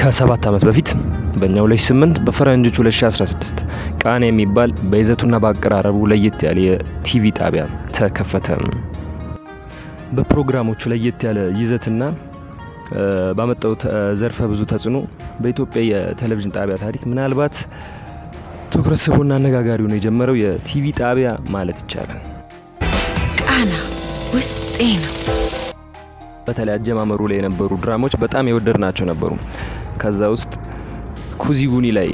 ከ7 ዓመት በፊት በእኛ 2008 በፈረንጆቹ 2016 ቃና የሚባል በይዘቱና በአቀራረቡ ለየት ያለ የቲቪ ጣቢያ ተከፈተ። በፕሮግራሞቹ ለየት ያለ ይዘትና ባመጣው ዘርፈ ብዙ ተጽዕኖ በኢትዮጵያ የቴሌቪዥን ጣቢያ ታሪክ ምናልባት ትኩረት ስቦና አነጋጋሪ ሆኖ የጀመረው የቲቪ ጣቢያ ማለት ይቻላል። ቃና ውስጤ ነው። በተለይ አጀማመሩ ላይ የነበሩ ድራማዎች በጣም የወደድናቸው ነበሩ። ከዛ ውስጥ ኩዚ ጉኒ ላይ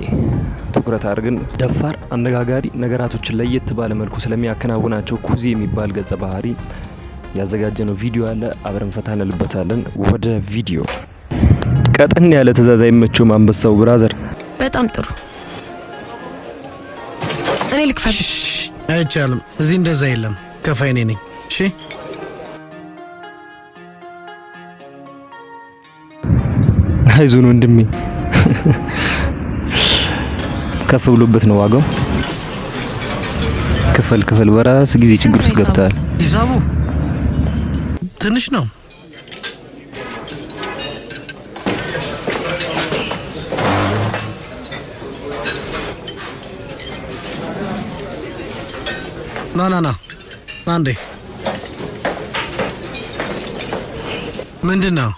ትኩረት አድርገን ደፋር አነጋጋሪ ነገራቶችን ለየት ባለ መልኩ ስለሚያከናውናቸው ኩዚ የሚባል ገጸ ባህሪ ያዘጋጀነው ቪዲዮ አለ። አብረን ፈታ እንልበታለን። ወደ ቪዲዮ። ቀጠን ያለ ትዕዛዝ አይመቸውም አንበሳው ብራዘር። በጣም ጥሩ። እኔ ልክፈል። አይቻልም። እዚህ እንደዛ የለም። ከፋይ እኔ ነኝ። እሺ አይዞን ወንድሜ። ከፍ ብሎበት ነው ዋጋው። ክፈል በራስ ጊዜ ችግር ውስጥ ገብተሃል። ሂሳቡ ትንሽ ነው። ና አንዴ። ምንድነው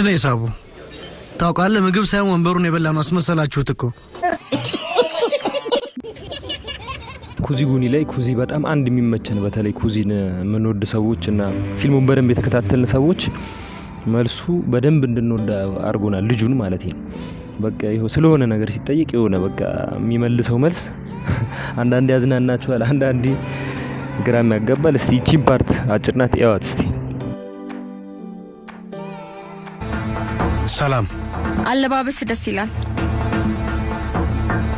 ሂሳቡ? ታውቃለህ፣ ምግብ ሳይሆን ወንበሩን የበላ ማስመሰላችሁት እኮ። ኩዚ ጉኒ ላይ ኩዚ በጣም አንድ የሚመቸን በተለይ ኩዚን የምንወድ ሰዎች እና ፊልሙን በደንብ የተከታተልን ሰዎች መልሱ በደንብ እንድንወድ አድርጎናል። ልጁን ማለት ነው። በቃ ይሄው ስለሆነ ነገር ሲጠይቅ የሆነ በቃ የሚመልሰው መልስ አንዳንዴ ያዝናናችኋል፣ አንዳንዴ ግራም ያጋባል። እስቲ እቺን ፓርት አጭርናት ያዋት እስቲ። ሰላም። አለባበስ ደስ ይላል።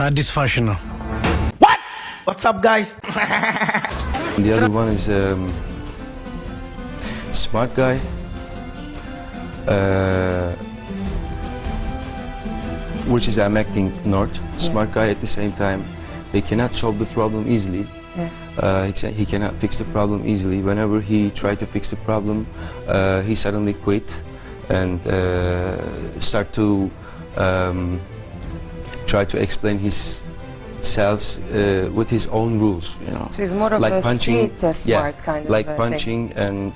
አዲስ ፋሽን ነው። What's up, guys? The other one is smart guy. Which is I'm acting North. Smart guy at the same time. He cannot solve the problem easily. He cannot fix the problem easily. Whenever he tried to fix the problem, he suddenly quit and start to try to explain his selves with his own rules, you know. So he's more of like a punching, street smart kind like of punching and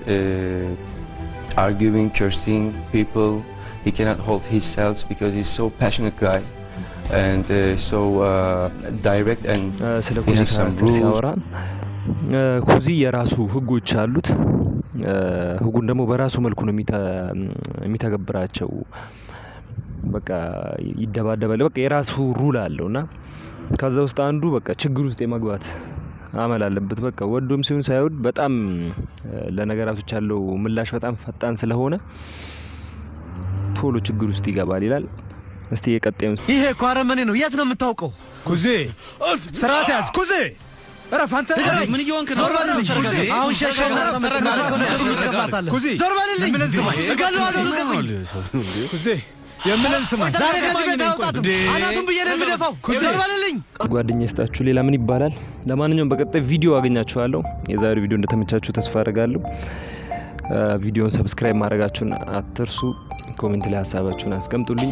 arguing, cursing people. He cannot hold his selves because he's so passionate guy and so direct and he has some rules. ኩዚ የራሱ ህጎች አሉት። ህጉን ደግሞ በራሱ መልኩ ነው የሚተገብራቸው። በቃ ይደባደባል። በቃ የራሱ ሩል አለውና ከዛ ውስጥ አንዱ በቃ ችግር ውስጥ የመግባት አመል አለበት። በቃ ወዶም ሲሆን ሳይወድ በጣም ለነገራቶች ያለው ምላሽ በጣም ፈጣን ስለሆነ ቶሎ ችግር ውስጥ ይገባል ይላል። እስቲ የቀጣዩን። ይሄ እኮ አረመኔ ነው። የት ነው የምታውቀው? ኩዚ ስርዓት ያዝ። ኩዚ እረፍ አንተ። ምን እየሆንክ ነው? አሁን ሸሸና ተመጣጣለ። ኩዚ ዞር በልልኝ። እገለዋለሁ። ኩዚ የምለን ስማ። ዛሬ ከዚህ ቤት አውጣት። አናቱን ብዬ ነው የምደፋው። ዞር በልልኝ። ጓደኛ ይስጣችሁ። ሌላ ምን ይባላል? ለማንኛውም በቀጣይ ቪዲዮ አገኛችኋለሁ። የዛሬው ቪዲዮ እንደተመቻችሁ ተስፋ አደርጋለሁ። ቪዲዮን ሰብስክራይብ ማድረጋችሁን አትርሱ። ኮሜንት ላይ ሀሳባችሁን አስቀምጡልኝ።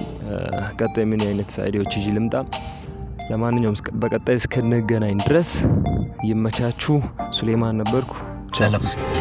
ቀጣይ ምን አይነት አይዲያዎች ይዤ ልምጣ? ለማንኛውም በቀጣይ እስከነገናኝ ድረስ ይመቻችሁ። ሱሌማን ነበርኩ። ቻው።